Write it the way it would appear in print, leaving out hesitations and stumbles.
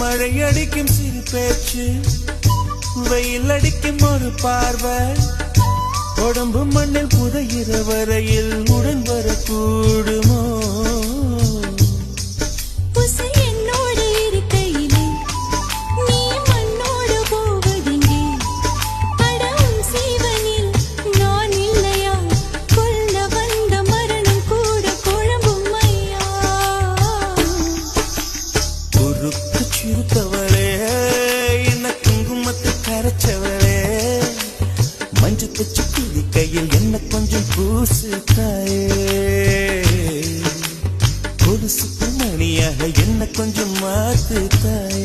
மழை அடிக்கும் சிறு பேச்சு, வெயில் அடிக்கும் ஒரு பார்வை, உடம்பு மண்ணில் புதையிற வரையில் உடன் வரக்கூடுமோ? சிறுத்தவளே, என்ன குங்குமத்தை கரைச்சவளே, மஞ்சு தச்சு கிளி கையில் என்ன கொஞ்சம் பூசு தாயே, கொலுசு மணியாக என்ன கொஞ்சம் மாத்து தாயே.